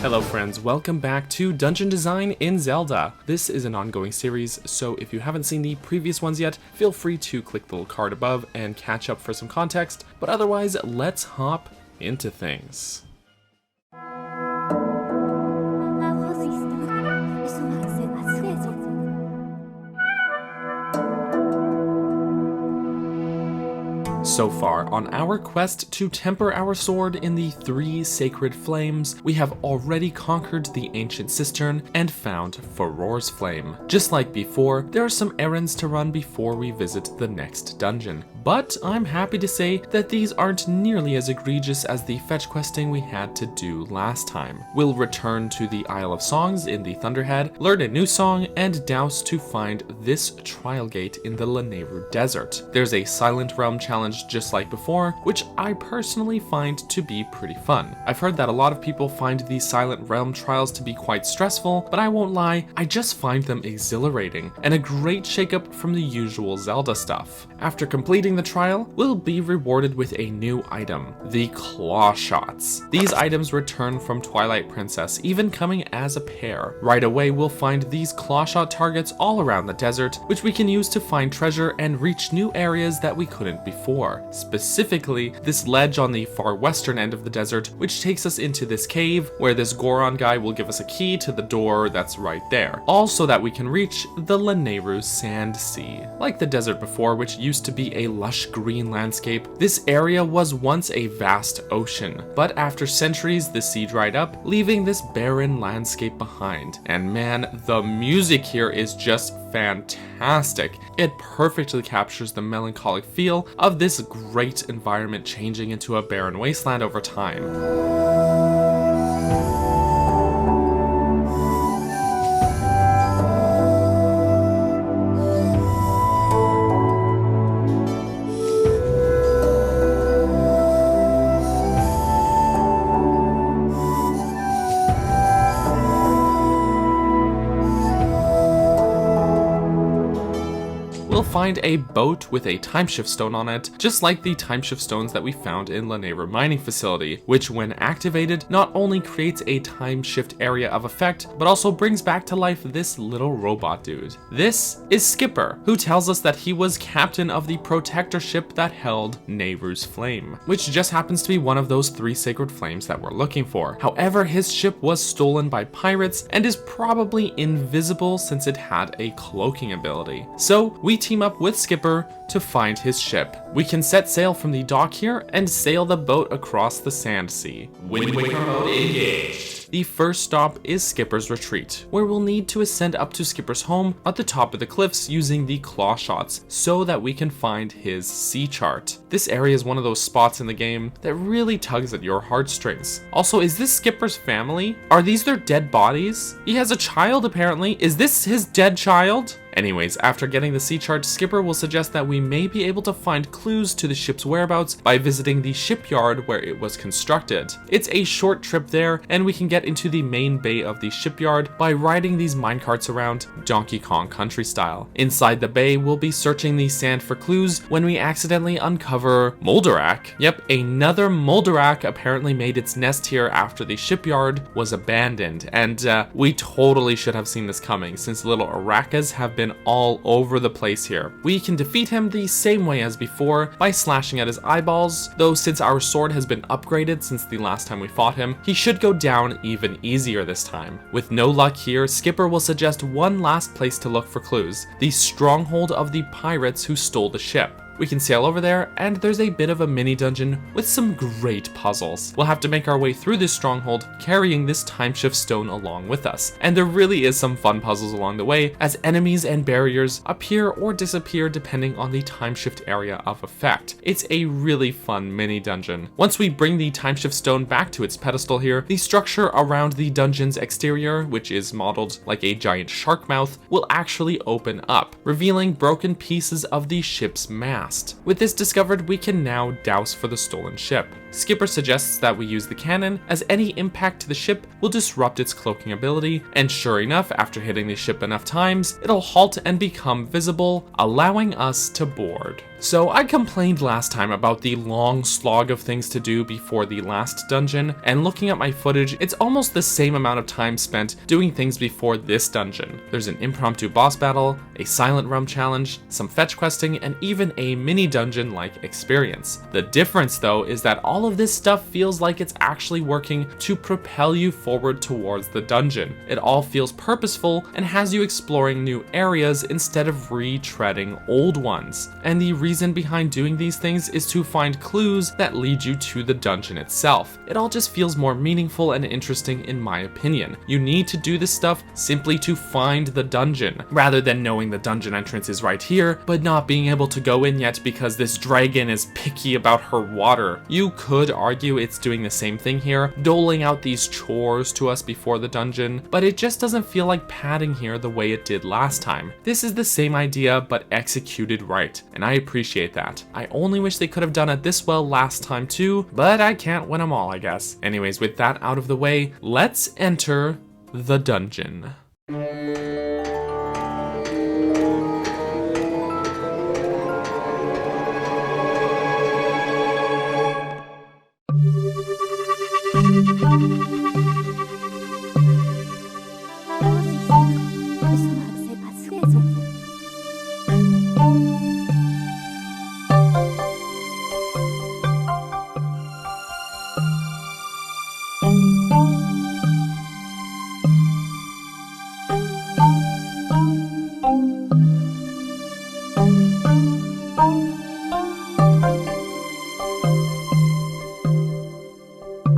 Hello friends, welcome back to Dungeon Design in Zelda. This is an ongoing series, so if you haven't seen the previous ones yet, feel free to click the little card above and catch up for some context, but otherwise, let's hop into things. So far, on our quest to temper our sword in the 3 sacred flames, we have already conquered the ancient cistern and found Furor's flame. Just like before, there are some errands to run before we visit the next dungeon, but I'm happy to say that these aren't nearly as egregious as the fetch questing we had to do last time. We'll return to the Isle of Songs in the Thunderhead, learn a new song, and douse to find this trial gate in the Lanayru Desert. There's a Silent Realm challenge just like before, which I personally find to be pretty fun. I've heard that a lot of people find these Silent Realm trials to be quite stressful, but I won't lie, I just find them exhilarating, and a great shakeup from the usual Zelda stuff. After completing the trial, we'll be rewarded with a new item, the Claw Shots. These items return from Twilight Princess, even coming as a pair. Right away, we'll find these Claw Shot targets all around the desert, which we can use to find treasure and reach new areas that we couldn't before. Specifically, this ledge on the far western end of the desert, which takes us into this cave, where this Goron guy will give us a key to the door that's right there. All so that we can reach the Lanayru Sand Sea. Like the desert before, which used to be a lush green landscape, this area was once a vast ocean, but after centuries the sea dried up, leaving this barren landscape behind. And man, the music here is just fantastic. It perfectly captures the melancholic feel of this great environment changing into a barren wasteland over time. We'll find a boat with a timeshift stone on it, just like the timeshift stones that we found in Lanayru mining facility, which when activated not only creates a timeshift area of effect, but also brings back to life this little robot dude. This is Skipper, who tells us that he was captain of the protector ship that held Nayru's flame, which just happens to be one of those 3 sacred flames that we're looking for. However, his ship was stolen by pirates and is probably invisible since it had a cloaking ability. So we team up with Skipper to find his ship. We can set sail from the dock here and sail the boat across the Sand Sea. Wind Waker mode engaged. The first stop is Skipper's retreat, where we'll need to ascend up to Skipper's home at the top of the cliffs using the Claw Shots so that we can find his sea chart. This area is one of those spots in the game that really tugs at your heartstrings. Also, is this Skipper's family? Are these their dead bodies? He has a child apparently. Is this his dead child? Anyways, after getting the sea chart, Skipper will suggest that we may be able to find clues to the ship's whereabouts by visiting the shipyard where it was constructed. It's a short trip there, and we can get into the main bay of the shipyard by riding these minecarts around Donkey Kong Country style. Inside the bay, we'll be searching the sand for clues when we accidentally uncover Moldarak. Yep, another Moldarak apparently made its nest here after the shipyard was abandoned, and we totally should have seen this coming since little Arakas have been all over the place here. We can defeat him the same way as before by slashing at his eyeballs, though since our sword has been upgraded since the last time we fought him, he should go down even easier this time. With no luck here, Skipper will suggest one last place to look for clues, the stronghold of the pirates who stole the ship. We can sail over there, and there's a bit of a mini dungeon with some great puzzles. We'll have to make our way through this stronghold, carrying this timeshift stone along with us. And there really is some fun puzzles along the way, as enemies and barriers appear or disappear depending on the timeshift area of effect. It's a really fun mini dungeon. Once we bring the timeshift stone back to its pedestal here, the structure around the dungeon's exterior, which is modeled like a giant shark mouth, will actually open up, revealing broken pieces of the ship's mast. With this discovered, we can now douse for the stolen ship. Skipper suggests that we use the cannon, as any impact to the ship will disrupt its cloaking ability, and sure enough, after hitting the ship enough times, it'll halt and become visible, allowing us to board. So I complained last time about the long slog of things to do before the last dungeon, and looking at my footage, it's almost the same amount of time spent doing things before this dungeon. There's an impromptu boss battle, a silent room challenge, some fetch questing, and even a mini dungeon-like experience. The difference though is that all of this stuff feels like it's actually working to propel you forward towards the dungeon. It all feels purposeful and has you exploring new areas instead of retreading old ones. And the reason behind doing these things is to find clues that lead you to the dungeon itself. It all just feels more meaningful and interesting in my opinion. You need to do this stuff simply to find the dungeon, rather than knowing the dungeon entrance is right here, but not being able to go in yet because this dragon is picky about her water. You could argue it's doing the same thing here, doling out these chores to us before the dungeon, but it just doesn't feel like padding here the way it did last time. This is the same idea, but executed right, and I appreciate that. I only wish they could have done it this well last time too, but I can't win them all, I guess. Anyways, with that out of the way, let's enter the dungeon.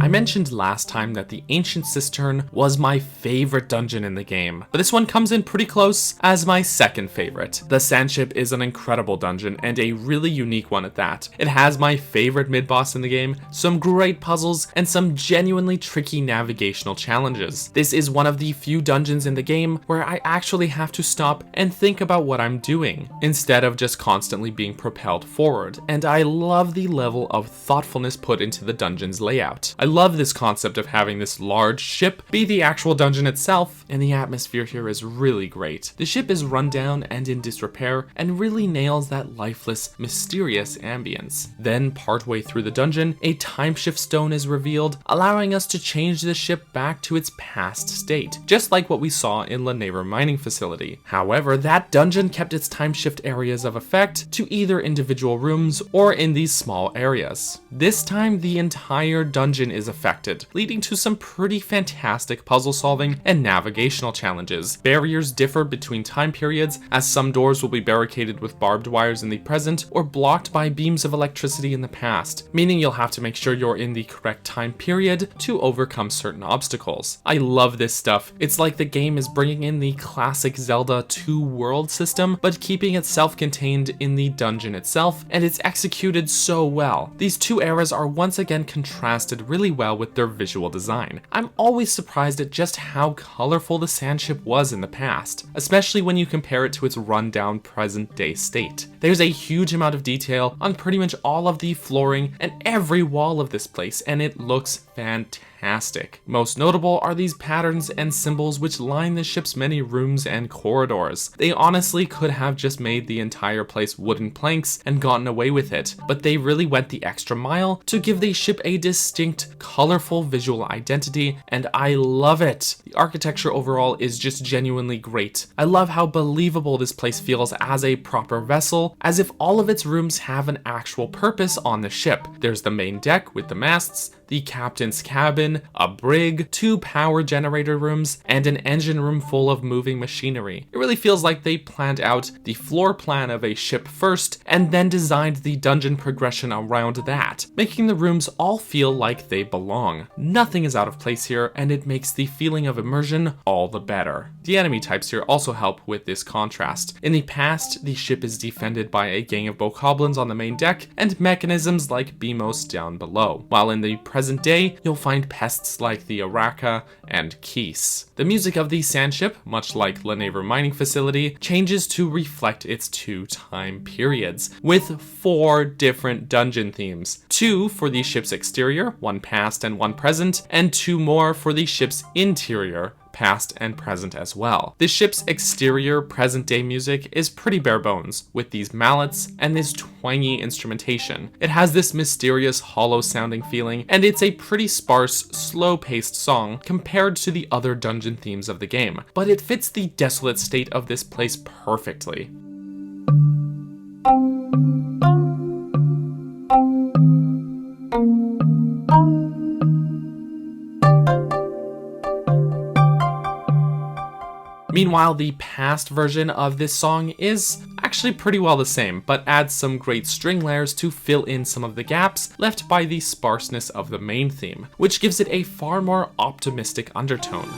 I mentioned last time that the Ancient Cistern was my favorite dungeon in the game, but this one comes in pretty close as my second favorite. The Sandship is an incredible dungeon, and a really unique one at that. It has my favorite mid-boss in the game, some great puzzles, and some genuinely tricky navigational challenges. This is one of the few dungeons in the game where I actually have to stop and think about what I'm doing, instead of just constantly being propelled forward, and I love the level of thoughtfulness put into the dungeon's layout. I love this concept of having this large ship be the actual dungeon itself, and the atmosphere here is really great. The ship is run down and in disrepair, and really nails that lifeless, mysterious ambience. Then, partway through the dungeon, a timeshift stone is revealed, allowing us to change the ship back to its past state, just like what we saw in Lanayru mining facility. However, that dungeon kept its timeshift areas of effect to either individual rooms or in these small areas. This time, the entire dungeon is affected, leading to some pretty fantastic puzzle solving and navigational challenges. Barriers differ between time periods, as some doors will be barricaded with barbed wires in the present or blocked by beams of electricity in the past, meaning you'll have to make sure you're in the correct time period to overcome certain obstacles. I love this stuff. It's like the game is bringing in the classic Zelda 2 world system, but keeping it self-contained in the dungeon itself, and it's executed so well. These two eras are once again contrasted really well with their visual design. I'm always surprised at just how colorful the Sandship was in the past, especially when you compare it to its rundown present day state. There's a huge amount of detail on pretty much all of the flooring and every wall of this place, and it looks fantastic. Most notable are these patterns and symbols which line the ship's many rooms and corridors. They honestly could have just made the entire place wooden planks and gotten away with it, but they really went the extra mile to give the ship a distinct, colorful visual identity, and I love it. The architecture overall is just genuinely great. I love how believable this place feels as a proper vessel, as if all of its rooms have an actual purpose on the ship. There's the main deck with the masts, the captain's cabin, a brig, 2 power generator rooms, and an engine room full of moving machinery. It really feels like they planned out the floor plan of a ship first, and then designed the dungeon progression around that, making the rooms all feel like they belong. Nothing is out of place here, and it makes the feeling of immersion all the better. The enemy types here also help with this contrast. In the past, the ship is defended by a gang of bokoblins on the main deck, and mechanisms like BMOS down below, while in the present present day, you'll find pests like the Araka and Keese. The music of the Sandship, much like Lanayru Mining Facility, changes to reflect its 2 time periods, with 4 different dungeon themes. 2 for the ship's exterior, 1 past and 1 present, and 2 more for the ship's interior, past and present as well. The ship's exterior present day music is pretty bare bones, with these mallets and this twangy instrumentation. It has this mysterious hollow sounding feeling, and it's a pretty sparse, slow paced song compared to the other dungeon themes of the game, but it fits the desolate state of this place perfectly. Meanwhile, the past version of this song is actually pretty well the same, but adds some great string layers to fill in some of the gaps left by the sparseness of the main theme, which gives it a far more optimistic undertone.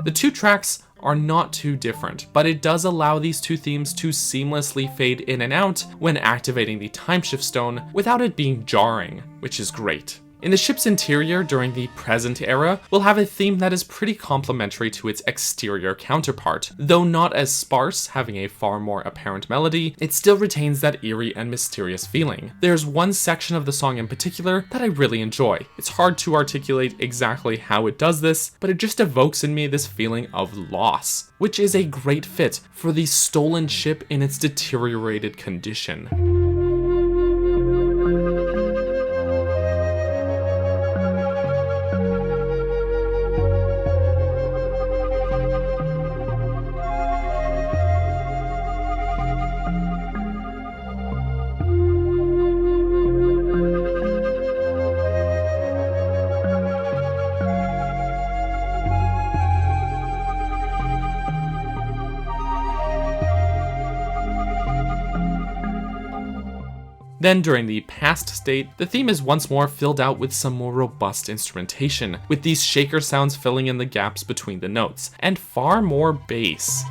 The 2 tracks are not too different, but it does allow these 2 themes to seamlessly fade in and out when activating the timeshift stone without it being jarring, which is great. In the ship's interior during the present era, we'll have a theme that is pretty complementary to its exterior counterpart. Though not as sparse, having a far more apparent melody, it still retains that eerie and mysterious feeling. There's one section of the song in particular that I really enjoy. It's hard to articulate exactly how it does this, but it just evokes in me this feeling of loss, which is a great fit for the stolen ship in its deteriorated condition. Then during the past state, the theme is once more filled out with some more robust instrumentation, with these shaker sounds filling in the gaps between the notes, and far more bass.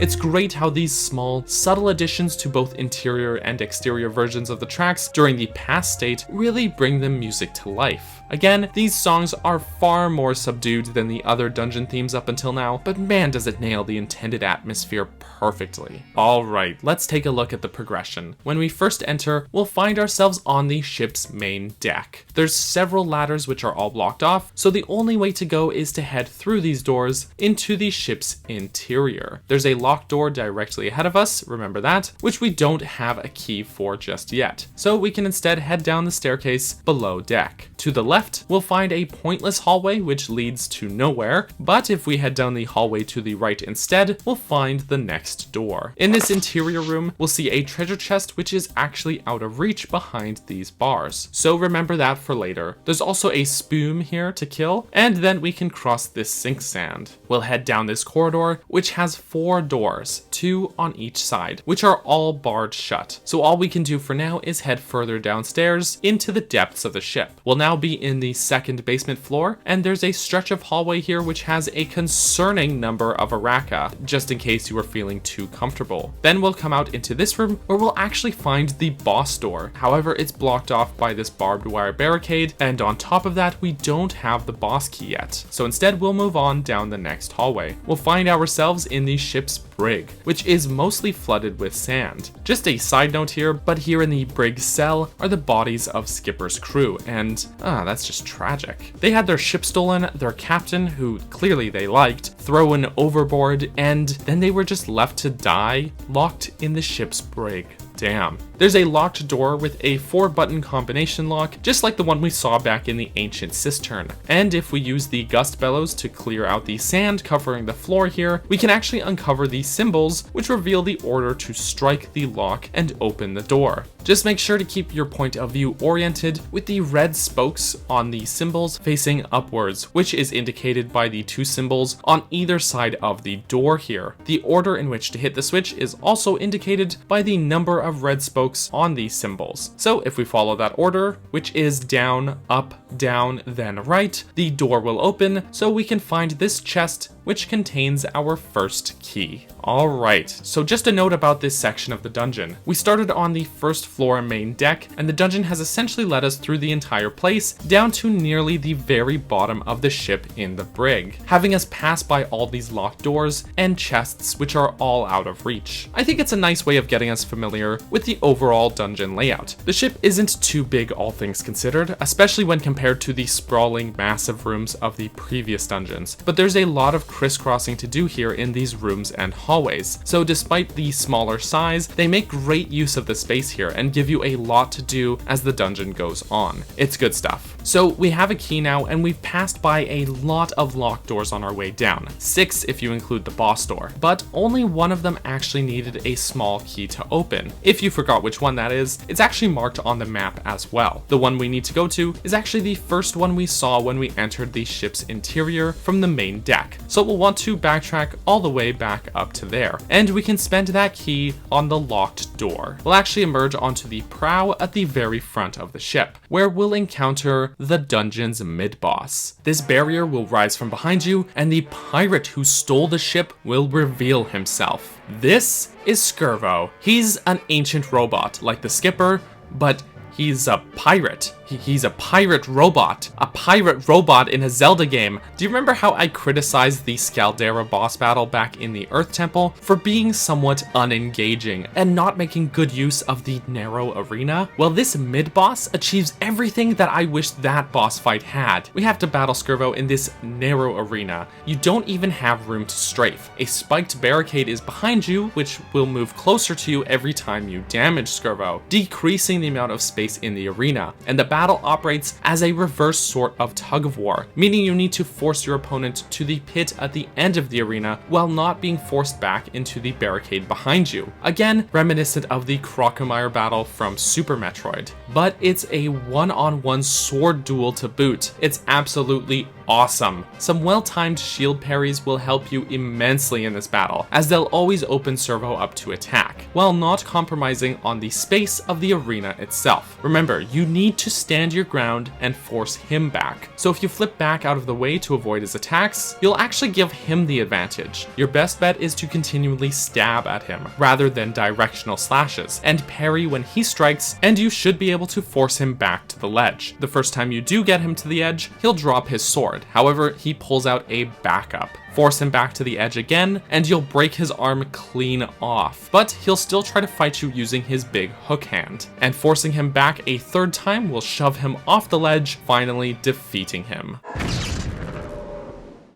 It's great how these small, subtle additions to both interior and exterior versions of the tracks during the past state really bring the music to life. Again, these songs are far more subdued than the other dungeon themes up until now, but man does it nail the intended atmosphere perfectly. Alright, let's take a look at the progression. When we first enter, we'll find ourselves on the ship's main deck. There's several ladders which are all blocked off, so the only way to go is to head through these doors into the ship's interior. There's a locked door directly ahead of us, remember that, which we don't have a key for just yet, so we can instead head down the staircase below deck. To the left, we'll find a pointless hallway which leads to nowhere, but if we head down the hallway to the right instead, we'll find the next door. In this interior room, we'll see a treasure chest which is actually out of reach behind these bars, so remember that for later. There's also a spoon here to kill, and then we can cross this sink sand. We'll head down this corridor, which has 4 doors, 2 on each side, which are all barred shut. So all we can do for now is head further downstairs into the depths of the ship. We'll now be in the second basement floor, and there's a stretch of hallway here which has a concerning number of Araka, just in case you were feeling too comfortable. Then we'll come out into this room where we'll actually find the boss door. However, it's blocked off by this barbed wire barricade, and on top of that, we don't have the boss key yet. So instead, we'll move on down the next hallway. We'll find ourselves in the ship's brig, which is mostly flooded with sand. Just a side note here, but here in the brig cell are the bodies of Skipper's crew, and that's just tragic. They had their ship stolen, their captain, who clearly they liked, thrown overboard, and then they were just left to die, locked in the ship's brig. Damn. there's a locked door with a 4-button combination lock, just like the one we saw back in the ancient cistern. And if we use the gust bellows to clear out the sand covering the floor here, we can actually uncover the symbols, which reveal the order to strike the lock and open the door. Just make sure to keep your point of view oriented with the red spokes on the symbols facing upwards, which is indicated by the 2 symbols on either side of the door here. The order in which to hit the switch is also indicated by the number of red spokes on these symbols. So if we follow that order, which is down, up, down, then right, the door will open so we can find this chest, which contains our first key. Alright, so just a note about this section of the dungeon. We started on the first floor main deck, and the dungeon has essentially led us through the entire place, down to nearly the very bottom of the ship in the brig, having us pass by all these locked doors and chests which are all out of reach. I think it's a nice way of getting us familiar with the overall dungeon layout. The ship isn't too big all things considered, especially when compared to the sprawling massive rooms of the previous dungeons, but there's a lot of crisscrossing to do here in these rooms and hallways. So despite the smaller size, they make great use of the space here and give you a lot to do as the dungeon goes on. It's good stuff. So we have a key now, and we've passed by a lot of locked doors on our way down. 6 if you include the boss door, but only one of them actually needed a small key to open. If you forgot which one that is, it's actually marked on the map as well. The one we need to go to is actually the first one we saw when we entered the ship's interior from the main deck. So we'll want to backtrack all the way back up to there, and we can spend that key on the locked door. We'll actually emerge onto the prow at the very front of the ship, where we'll encounter the dungeon's mid-boss. This barrier will rise from behind you, and the pirate who stole the ship will reveal himself. This is Skirvo. He's an ancient robot, like the skipper, but he's a pirate. He's a pirate robot. A pirate robot in a Zelda game. Do you remember how I criticized the Scaldera boss battle back in the Earth Temple for being somewhat unengaging and not making good use of the narrow arena? Well, this mid-boss achieves everything that I wish that boss fight had. We have to battle Skirvo in this narrow arena. You don't even have room to strafe. A spiked barricade is behind you, which will move closer to you every time you damage Skirvo, decreasing the amount of space in the arena. And the battle operates as a reverse sort of tug of war, meaning you need to force your opponent to the pit at the end of the arena while not being forced back into the barricade behind you. Again, reminiscent of the Crocomire battle from Super Metroid. But it's a one-on-one sword duel to boot. It's absolutely awesome. Some well-timed shield parries will help you immensely in this battle, as they'll always open Servo up to attack, while not compromising on the space of the arena itself. Remember, you need to stand your ground and force him back. So if you flip back out of the way to avoid his attacks, you'll actually give him the advantage. Your best bet is to continually stab at him, rather than directional slashes, and parry when he strikes, and you should be able to force him back to the ledge. The first time you do get him to the edge, he'll drop his sword. However, he pulls out a backup. Force him back to the edge again, and you'll break his arm clean off. But he'll still try to fight you using his big hook hand. And forcing him back a third time will shove him off the ledge, finally defeating him.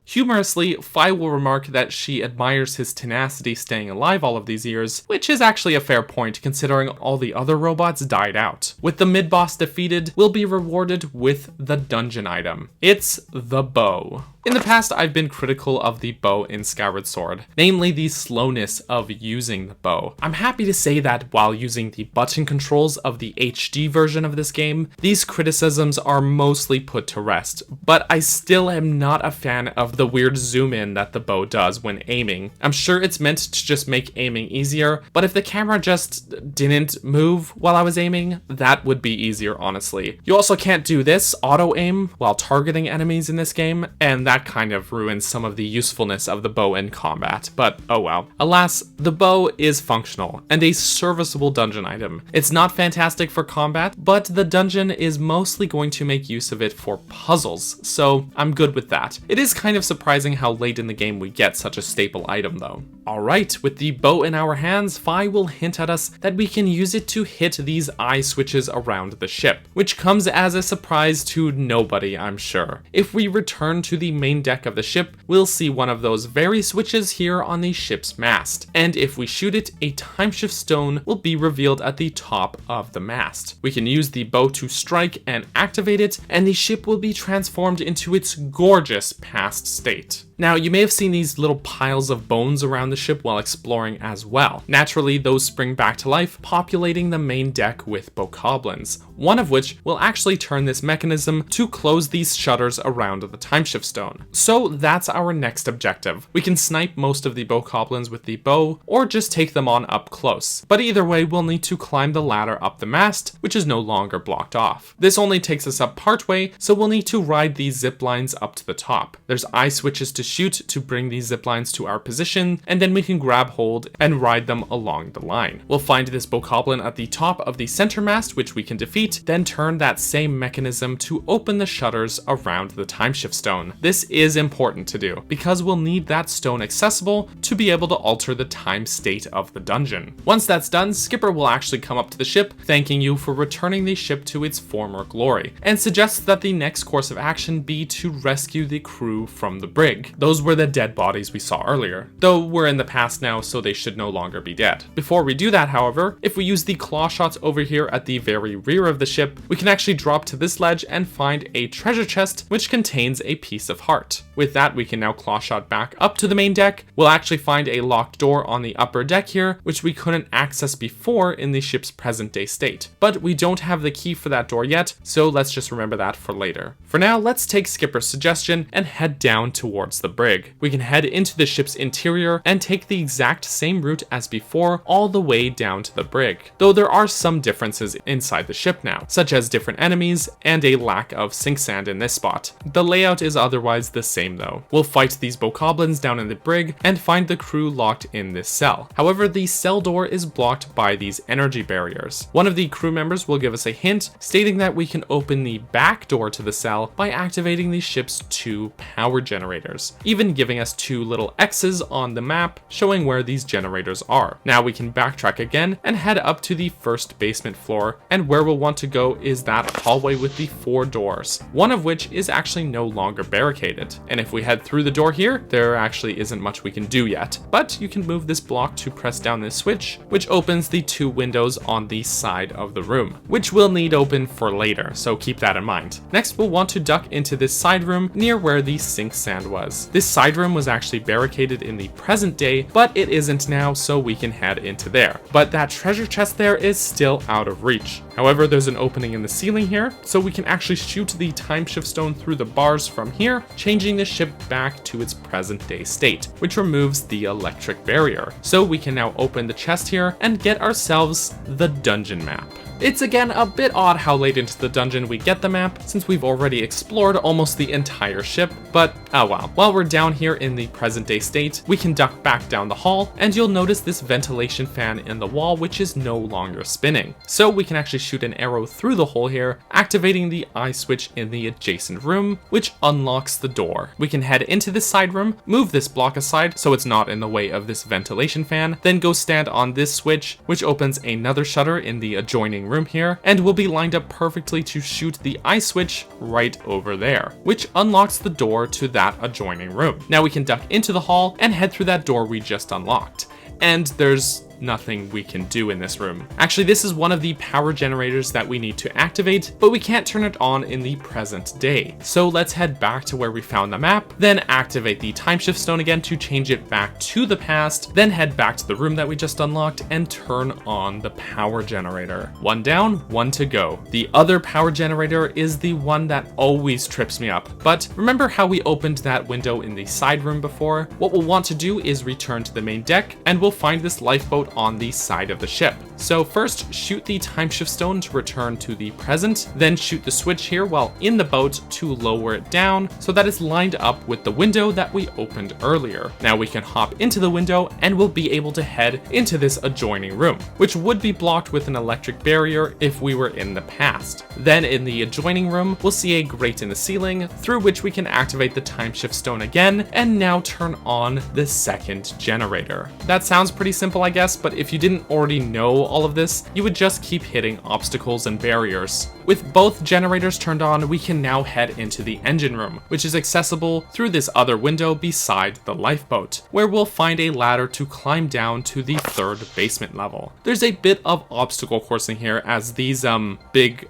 Humorously, Fi will remark that she admires his tenacity staying alive all of these years, which is actually a fair point considering all the other robots died out. With the mid-boss defeated, we'll be rewarded with the dungeon item. It's the bow. In the past, I've been critical of the bow in Skyward Sword, namely the slowness of using the bow. I'm happy to say that while using the button controls of the HD version of this game, these criticisms are mostly put to rest, but I still am not a fan of the weird zoom in that the bow does when aiming. I'm sure it's meant to just make aiming easier, but if the camera just didn't move while I was aiming, that would be easier, honestly. You also can't do this auto aim while targeting enemies in this game, and that kind of ruins some of the usefulness of the bow in combat, but oh well. Alas, the bow is functional and a serviceable dungeon item. It's not fantastic for combat, but the dungeon is mostly going to make use of it for puzzles, so I'm good with that. It is kind of surprising how late in the game we get such a staple item though. Alright, with the bow in our hands, Fi will hint at us that we can use it to hit these eye switches around the ship, which comes as a surprise to nobody, I'm sure. If we return to the main deck of the ship, we'll see one of those very switches here on the ship's mast. And if we shoot it, a timeshift stone will be revealed at the top of the mast. We can use the bow to strike and activate it, and the ship will be transformed into its gorgeous past state. Now, you may have seen these little piles of bones around the ship while exploring as well. Naturally, those spring back to life, populating the main deck with bokoblins, one of which will actually turn this mechanism to close these shutters around the timeshift stone. So that's our next objective. We can snipe most of the bokoblins with the bow, or just take them on up close. But either way, we'll need to climb the ladder up the mast, which is no longer blocked off. This only takes us up partway, so we'll need to ride these zip lines up to the top. There's eye switches to shoot to bring these zip lines to our position, and then we can grab hold and ride them along the line. We'll find this bokoblin at the top of the center mast, which we can defeat, then turn that same mechanism to open the shutters around the timeshift stone. This is important to do, because we'll need that stone accessible to be able to alter the time state of the dungeon. Once that's done, Skipper will actually come up to the ship, thanking you for returning the ship to its former glory, and suggests that the next course of action be to rescue the crew from the brig. Those were the dead bodies we saw earlier, though we're in the past now, so they should no longer be dead. Before we do that, however, if we use the claw shots over here at the very rear of the ship, we can actually drop to this ledge and find a treasure chest which contains a piece of heart. With that, we can now claw shot back up to the main deck. We'll actually find a locked door on the upper deck here, which we couldn't access before in the ship's present day state. But we don't have the key for that door yet, so let's just remember that for later. For now, let's take Skipper's suggestion and head down towards the brig. We can head into the ship's interior and take the exact same route as before all the way down to the brig, though there are some differences inside the ship now, such as different enemies and a lack of sink sand in this spot. The layout is otherwise the same though. We'll fight these bokoblins down in the brig and find the crew locked in this cell. However, the cell door is blocked by these energy barriers. One of the crew members will give us a hint stating that we can open the back door to the cell by activating the ship's 2 power generators, even giving us 2 little X's on the map showing where these generators are. Now we can backtrack again and head up to the first basement floor, and where we'll want to go is that hallway with the 4 doors, one of which is actually no longer barricaded. And if we head through the door here, there actually isn't much we can do yet, but you can move this block to press down this switch, which opens the 2 windows on the side of the room, which we'll need open for later, so keep that in mind. Next, we'll want to duck into this side room near where the sink sand was. This side room was actually barricaded in the present day, but it isn't now, so we can head into there. But that treasure chest there is still out of reach. However, there's an opening in the ceiling here, so we can actually shoot the timeshift stone through the bars from here, changing the ship back to its present day state, which removes the electric barrier. So we can now open the chest here and get ourselves the dungeon map. It's again a bit odd how late into the dungeon we get the map, since we've already explored almost the entire ship, but oh well. While we're down here in the present day state, we can duck back down the hall, and you'll notice this ventilation fan in the wall which is no longer spinning. So we can actually shoot an arrow through the hole here, activating the eye switch in the adjacent room, which unlocks the door. We can head into this side room, move this block aside so it's not in the way of this ventilation fan, then go stand on this switch, which opens another shutter in the adjoining room here, and will be lined up perfectly to shoot the eye switch right over there, which unlocks the door to that adjoining room. Now we can duck into the hall and head through that door we just unlocked. And there's nothing we can do in this room. Actually, this is one of the power generators that we need to activate, but we can't turn it on in the present day. So let's head back to where we found the map, then activate the timeshift stone again to change it back to the past, then head back to the room that we just unlocked and turn on the power generator. 1 down, 1 to go. The other power generator is the one that always trips me up, but remember how we opened that window in the side room before? What we'll want to do is return to the main deck, and we'll find this lifeboat on the side of the ship. So first, shoot the timeshift stone to return to the present, then shoot the switch here while in the boat to lower it down so that it's lined up with the window that we opened earlier. Now we can hop into the window and we'll be able to head into this adjoining room, which would be blocked with an electric barrier if we were in the past. Then in the adjoining room, we'll see a grate in the ceiling through which we can activate the timeshift stone again and now turn on the second generator. That sounds pretty simple, I guess, this, but if you didn't already know all of this, you would just keep hitting obstacles and barriers. With both generators turned on, we can now head into the engine room, which is accessible through this other window beside the lifeboat, where we'll find a ladder to climb down to the 3rd basement level. There's a bit of obstacle coursing here as these big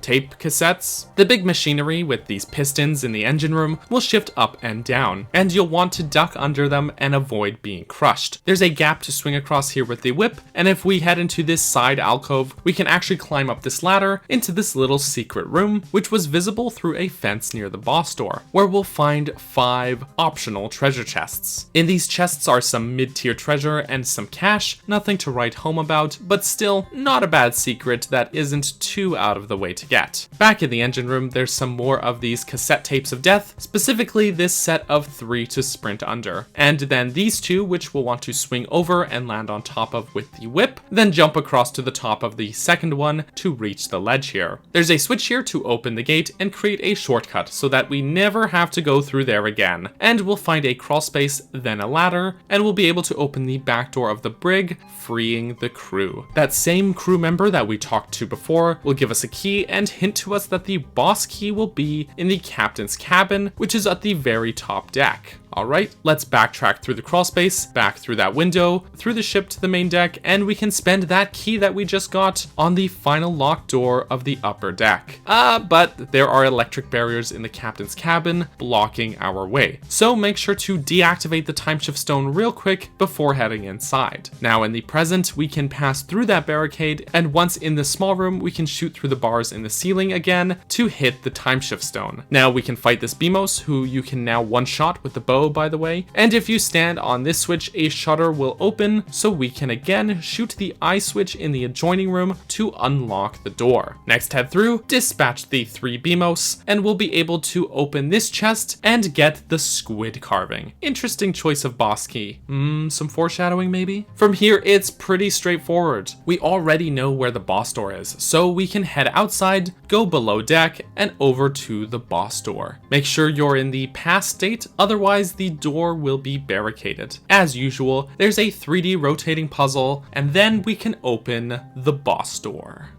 tape cassettes. The big machinery with these pistons in the engine room will shift up and down, and you'll want to duck under them and avoid being crushed. There's a gap to swing across here with the whip, and if we head into this side alcove, we can actually climb up this ladder into this little secret room, which was visible through a fence near the boss door, where we'll find 5 optional treasure chests. In these chests are some mid-tier treasure and some cash, nothing to write home about, but still not a bad secret that isn't too out of the way to get. Back in the engine room, there's some more of these cassette tapes of death, specifically this set of 3 to sprint under, and then these 2 which we'll want to swing over and land on top of with the whip, then jump across to the top of the second one to reach the ledge here. There's a switch here to open the gate and create a shortcut so that we never have to go through there again, and we'll find a crawl space, then a ladder, and we'll be able to open the back door of the brig, freeing the crew. That same crew member that we talked to before will give us a key and hint to us that the boss key will be in the captain's cabin, which is at the very top deck. Alright, let's backtrack through the crawl space, back through that window, through the ship to the main deck, and we can spend that key that we just got on the final locked door of the upper deck. But there are electric barriers in the captain's cabin blocking our way, so make sure to deactivate the timeshift stone real quick before heading inside. Now in the present, we can pass through that barricade, and once in the small room, we can shoot through the bars in the ceiling again to hit the timeshift stone. Now we can fight this Beamos, who you can now one-shot with the bow, by the way, and if you stand on this switch, a shutter will open, so we can again shoot the I switch in the adjoining room to unlock the door. Next, head through, dispatch the 3 Beamos, and we'll be able to open this chest and get the squid carving. Interesting choice of boss key. Some foreshadowing maybe? From here, it's pretty straightforward. We already know where the boss door is, so we can head outside, go below deck, and over to the boss door. Make sure you're in the pass state, otherwise the door will be barricaded. As usual, there's a 3D rotating puzzle, and then we can open the boss door.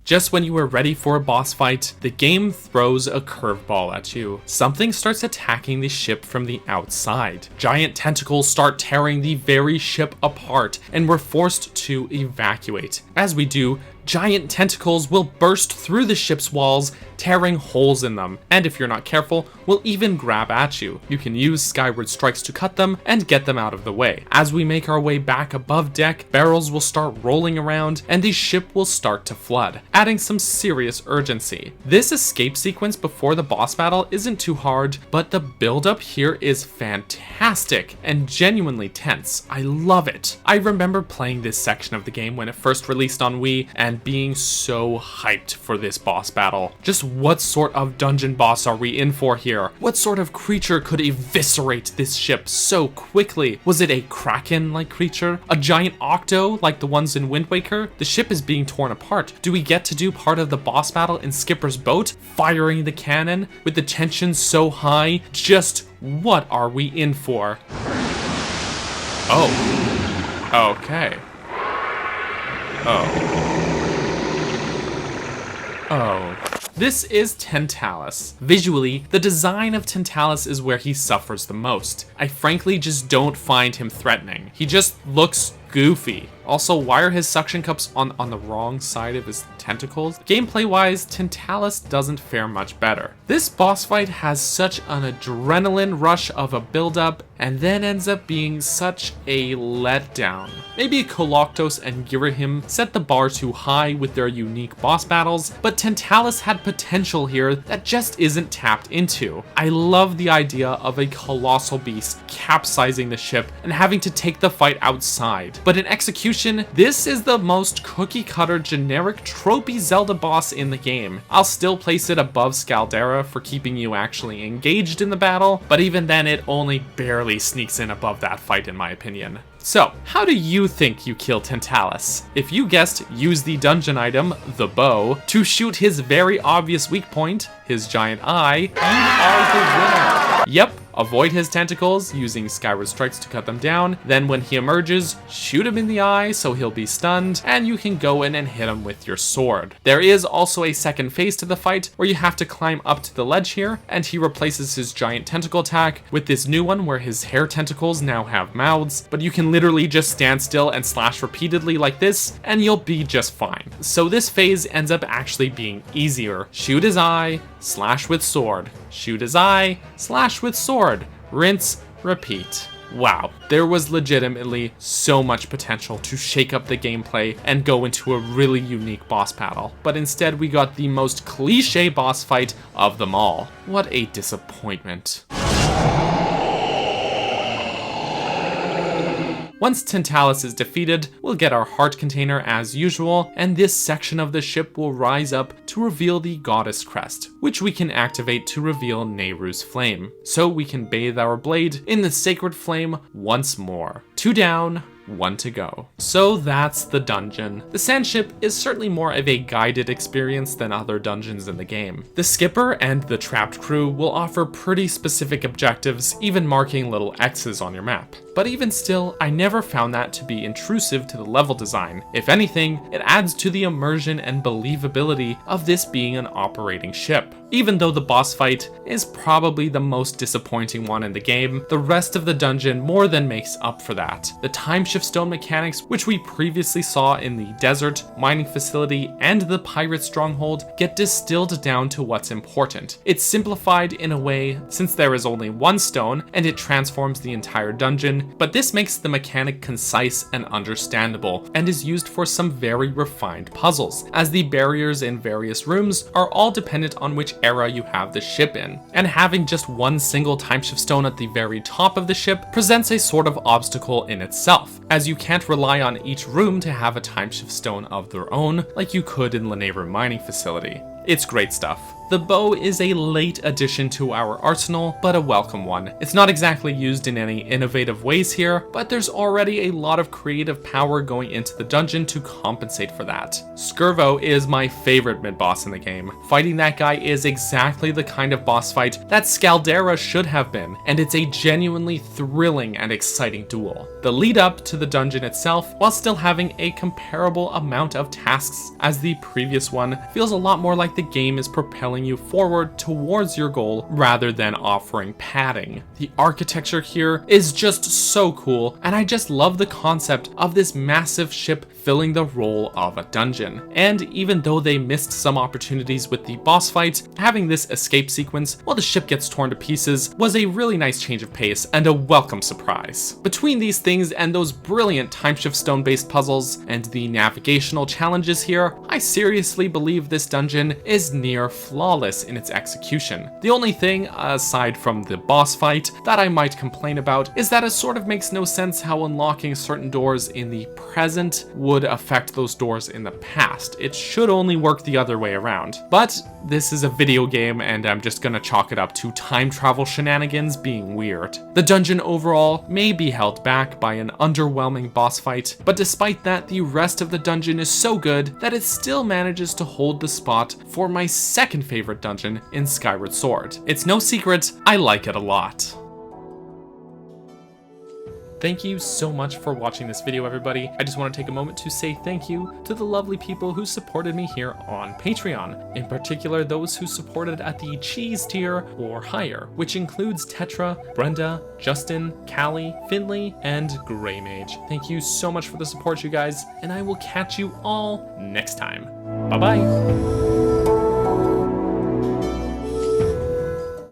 Just when you are ready for a boss fight, the game throws a curveball at you. Something starts attacking the ship from the outside. Giant tentacles start tearing the very ship apart, and we're forced to evacuate. As we do, giant tentacles will burst through the ship's walls, tearing holes in them, and if you're not careful, will even grab at you. You can use Skyward Strikes to cut them and get them out of the way. As we make our way back above deck, barrels will start rolling around, and the ship will start to flood, adding some serious urgency. This escape sequence before the boss battle isn't too hard, but the build-up here is fantastic and genuinely tense. I love it. I remember playing this section of the game when it first released on Wii, and being so hyped for this boss battle. Just what sort of dungeon boss are we in for here? What sort of creature could eviscerate this ship so quickly? Was it a kraken-like creature? A giant octo like the ones in Wind Waker? The ship is being torn apart. Do we get to do part of the boss battle in Skipper's boat, firing the cannon with the tension so high? Just what are we in for? Oh. Okay. Oh. This is Tantalus. Visually, the design of Tantalus is where he suffers the most. I frankly just don't find him threatening. He just looks goofy. Also, why are his suction cups on the wrong side of his tentacles? Gameplay-wise, Tantalus doesn't fare much better. This boss fight has such an adrenaline rush of a build-up, and then ends up being such a letdown. Maybe Koloktos and Girahim set the bar too high with their unique boss battles, but Tantalus had potential here that just isn't tapped into. I love the idea of a colossal beast capsizing the ship and having to take the fight outside. But in execution, this is the most cookie-cutter generic tropey Zelda boss in the game. I'll still place it above Scaldera for keeping you actually engaged in the battle, but even then it only barely sneaks in above that fight in my opinion. So, how do you think you kill Tantalus? If you guessed use the dungeon item, the bow, to shoot his very obvious weak point, his giant eye, you are the winner. Yep. Avoid his tentacles using Skyward Strikes to cut them down, then when he emerges, shoot him in the eye so he'll be stunned, and you can go in and hit him with your sword. There is also a second phase to the fight where you have to climb up to the ledge here, and he replaces his giant tentacle attack with this new one where his hair tentacles now have mouths, but you can literally just stand still and slash repeatedly like this, and you'll be just fine. So this phase ends up actually being easier. Shoot his eye, slash with sword. Shoot his eye, slash with sword. Rinse, repeat. Wow, there was legitimately so much potential to shake up the gameplay and go into a really unique boss battle, but instead we got the most cliche boss fight of them all. What a disappointment. Once Tantalus is defeated, we'll get our heart container as usual, and this section of the ship will rise up to reveal the goddess crest, which we can activate to reveal Nehru's flame. So we can bathe our blade in the sacred flame once more. 2 down, 1 to go. So that's the dungeon. The Sandship is certainly more of a guided experience than other dungeons in the game. The skipper and the trapped crew will offer pretty specific objectives, even marking little X's on your map. But even still, I never found that to be intrusive to the level design. If anything, it adds to the immersion and believability of this being an operating ship. Even though the boss fight is probably the most disappointing one in the game, the rest of the dungeon more than makes up for that. The timeshift stone mechanics, which we previously saw in the desert, mining facility, and the pirate stronghold, get distilled down to what's important. It's simplified in a way since there is only one stone and it transforms the entire dungeon, but this makes the mechanic concise and understandable, and is used for some very refined puzzles, as the barriers in various rooms are all dependent on which era you have the ship in, and having just one single timeshift stone at the very top of the ship presents a sort of obstacle in itself, as you can't rely on each room to have a timeshift stone of their own like you could in Lanayru mining facility. It's great stuff. The bow is a late addition to our arsenal, but a welcome one. It's not exactly used in any innovative ways here, but there's already a lot of creative power going into the dungeon to compensate for that. Skirvo is my favorite mid-boss in the game. Fighting that guy is exactly the kind of boss fight that Scaldera should have been, and it's a genuinely thrilling and exciting duel. The lead up to the dungeon itself, while still having a comparable amount of tasks as the previous one, feels a lot more like the game is propelling you forward towards your goal rather than offering padding. The architecture here is just so cool, and I just love the concept of this massive ship filling the role of a dungeon. And even though they missed some opportunities with the boss fight, having this escape sequence while the ship gets torn to pieces was a really nice change of pace and a welcome surprise. Between these things and those brilliant timeshift stone based puzzles and the navigational challenges here, I seriously believe this dungeon is near flawless in its execution. The only thing, aside from the boss fight, that I might complain about is that it sort of makes no sense how unlocking certain doors in the present would affect those doors in the past. It should only work the other way around. But this is a video game and I'm just gonna chalk it up to time travel shenanigans being weird. The dungeon overall may be held back by an underwhelming boss fight, but despite that, the rest of the dungeon is so good that it still manages to hold the spot for my second favorite dungeon in Skyward Sword. It's no secret, I like it a lot. Thank you so much for watching this video, everybody. I just want to take a moment to say thank you to the lovely people who supported me here on Patreon. In particular, those who supported at the cheese tier or higher, which includes Tetra, Brenda, Justin, Callie, Finley, and Grey Mage. Thank you so much for the support, you guys, and I will catch you all next time. Bye-bye.